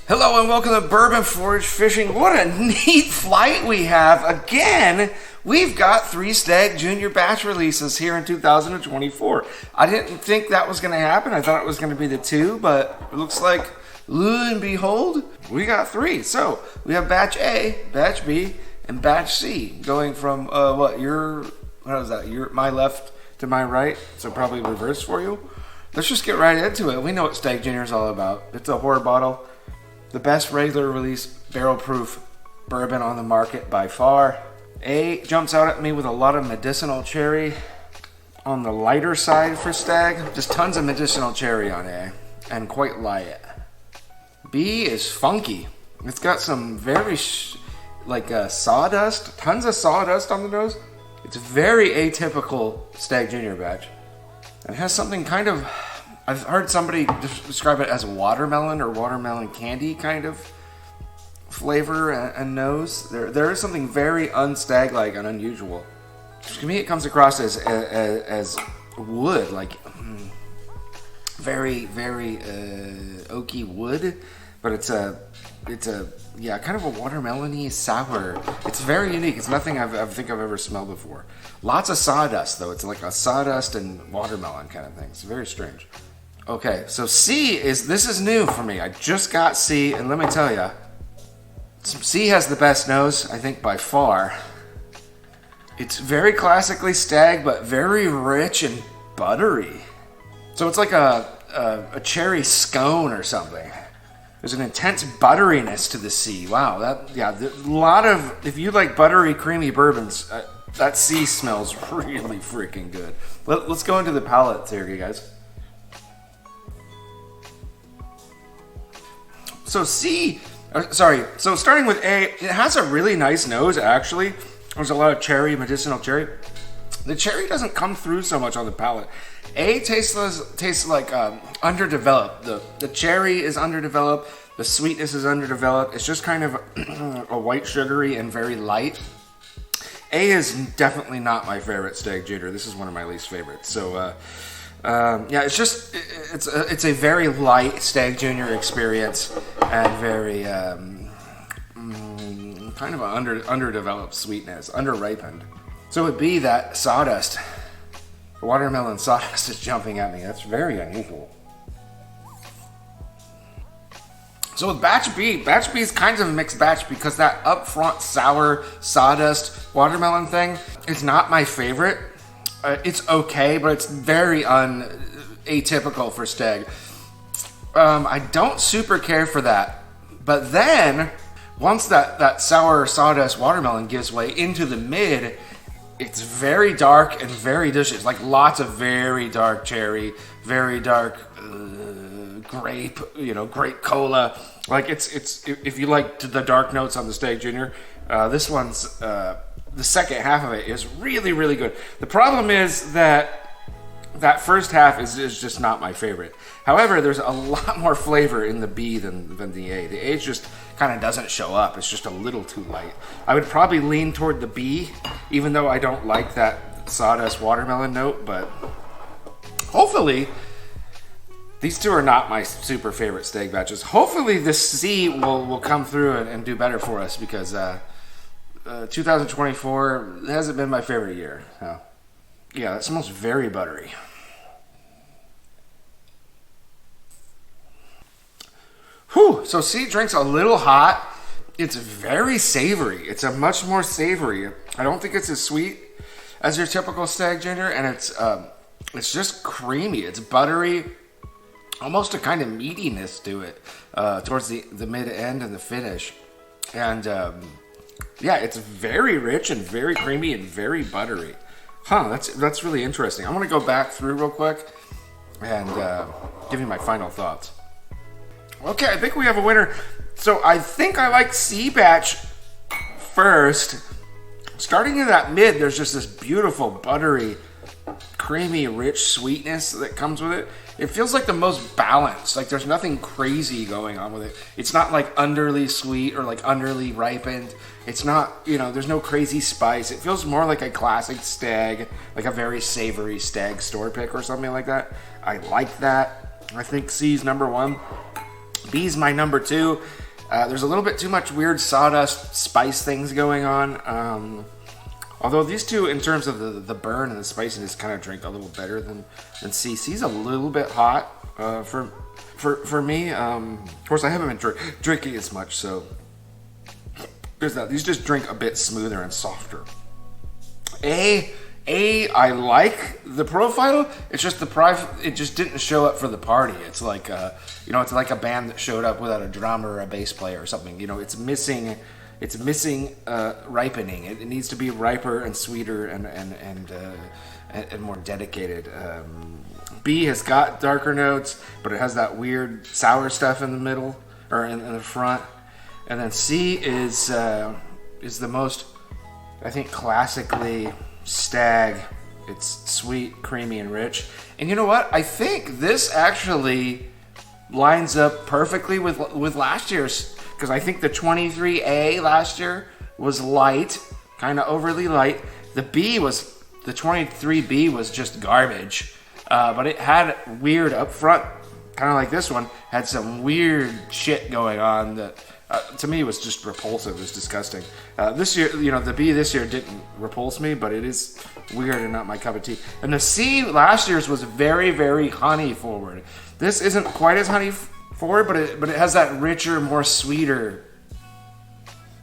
Hello and welcome to Bourbon Forage Fishing. What a neat flight we have. Again, we've got 3 Stagg Jr. batch releases here in 2024. I didn't think that was going to happen. I thought it was going to be the 2, but it looks like, lo and behold, we got 3. So, we have batch A, batch B, and batch C, going from, what is that? My left to my right, so probably reverse for you. Let's just get right into it. We know what Stagg Jr. is all about. It's a horror bottle. The best regular release barrel proof bourbon on the market by far. A jumps out at me with a lot of medicinal cherry on the lighter side for Stagg. Just tons of medicinal cherry on A and quite light. B is funky. It's got some very sawdust, tons of sawdust on the nose. It's very atypical Stagg Jr. batch. It has something kind of, I've heard somebody describe it as watermelon or watermelon candy kind of flavor and nose. There is something very unstag-like and unusual. To me, it comes across as wood, like very oaky wood, but it's a kind of a watermelon-y sour. It's very unique. It's nothing I think I've ever smelled before. Lots of sawdust though. It's like a sawdust and watermelon kind of thing. It's very strange. Okay, so this is new for me. I just got C, and let me tell you, C has the best nose, I think, by far. It's very classically Stagg, but very rich and buttery. So it's like a cherry scone or something. There's an intense butteriness to the C. Wow, a lot of, if you like buttery, creamy bourbons, that C smells really freaking good. Let's go into the palates here, you guys. So starting with A, it has a really nice nose, actually. There's a lot of cherry, medicinal cherry. The cherry doesn't come through so much on the palate. A tastes like underdeveloped. The cherry is underdeveloped. The sweetness is underdeveloped. It's just kind of a white sugary and very light. A is definitely not my favorite Stagg Jr. This is one of my least favorites. So, it's a very light Stagg Jr. experience and very kind of an underdeveloped sweetness, underripened. So it would be that sawdust, watermelon sawdust is jumping at me. That's very unusual. So with batch B is kind of a mixed batch because that upfront sour sawdust watermelon thing is not my favorite. It's okay, but it's very atypical for Stagg. I don't super care for that. But then, once that sour sawdust watermelon gives way into the mid, it's very dark and very delicious. Like lots of very dark cherry, very dark grape, grape cola. Like it's if you like the dark notes on the Stagg Jr., this one's the second half of it is really, really good. The problem is that first half is just not my favorite. However, there's a lot more flavor in the B than the A. The A just kind of doesn't show up. It's just a little too light. I would probably lean toward the B, even though I don't like that sawdust watermelon note, but hopefully these two are not my super favorite Stagg batches. Hopefully this C will come through and do better for us because 2024 hasn't been my favorite year. So, yeah, that smells very buttery. Whew, so C drinks a little hot. It's very savory. It's a much more savory. I don't think it's as sweet as your typical Stagg Jr. And it's just creamy. It's buttery, almost a kind of meatiness to it towards the mid-end and the finish. And it's very rich and very creamy and very buttery. That's really interesting. I'm going to go back through real quick and give you my final thoughts. Okay, I think we have a winner. So I think I like C batch first. Starting in that mid, there's just this beautiful, buttery, creamy, rich sweetness that comes with it. It feels like the most balanced. Like there's nothing crazy going on with it. It's not like underly sweet or like underly ripened. It's not, there's no crazy spice. It feels more like a classic Stagg, like a very savory Stagg store pick or something like that. I like that. I think C's number one. B's my number 2. There's a little bit too much weird sawdust spice things going on. Although these two, in terms of the burn and the spiciness, kind of drink a little better than C. C's a little bit hot for me. Of course, I haven't been drinking as much, so there's that. These just drink a bit smoother and softer. I like the profile. It's just it just didn't show up for the party. It's like it's like a band that showed up without a drummer or a bass player or something. It's missing ripening. It needs to be riper and sweeter and more dedicated. B has got darker notes, but it has that weird sour stuff in the middle or in the front. And then C is the most, I think, classically Stagg. It's sweet, creamy, and rich. And you know what? I think this actually lines up perfectly with last year's, because I think the 23A last year was light, kind of overly light. The 23B was just garbage, but it had weird up front, kind of like this one, had some weird shit going on that to me was just repulsive. It was disgusting. This year, the B this year didn't repulse me, but it is weird and not my cup of tea. And the C last year's was very, very honey forward. This isn't quite as honey forward, but it has that richer, more sweeter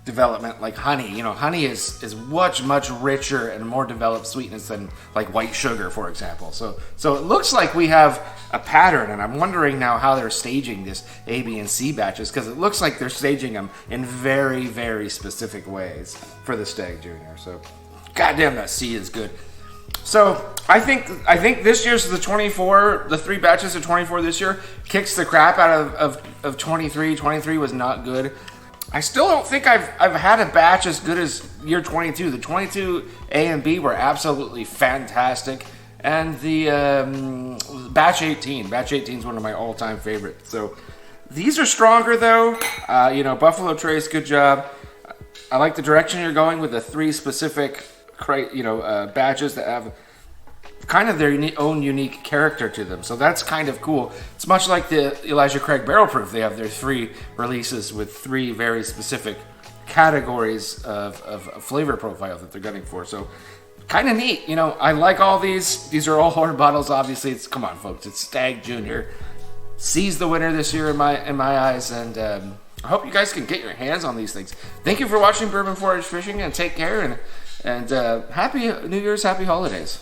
development like honey. Honey is much richer and more developed sweetness than like white sugar, for example. So it looks like we have a pattern, and I'm wondering now how they're staging this A, B, and C batches, because it looks like they're staging them in very, very specific ways for the Stagg Jr. So, goddamn, that C is good. So I think this year's the 24, the 3 batches of 24 this year kicks the crap out of 23. 23 was not good. I still don't think I've had a batch as good as year 22. The 22A and B were absolutely fantastic, and the batch 18 is one of my all-time favorites. So these are stronger though. Buffalo Trace, good job. I like the direction you're going with the 3 specific batches that have kind of their own unique character to them. So that's kind of cool. It's much like the Elijah Craig Barrel Proof. They have their 3 releases with 3 very specific categories of flavor profile that they're gunning for. So kind of neat. I like all these. These are all hard bottles, obviously. Come on, folks. It's Stagg Jr. C's the winner this year in my eyes, and I hope you guys can get your hands on these things. Thank you for watching Bourbon Forage Fishing, and take care, and happy New Year's, happy holidays.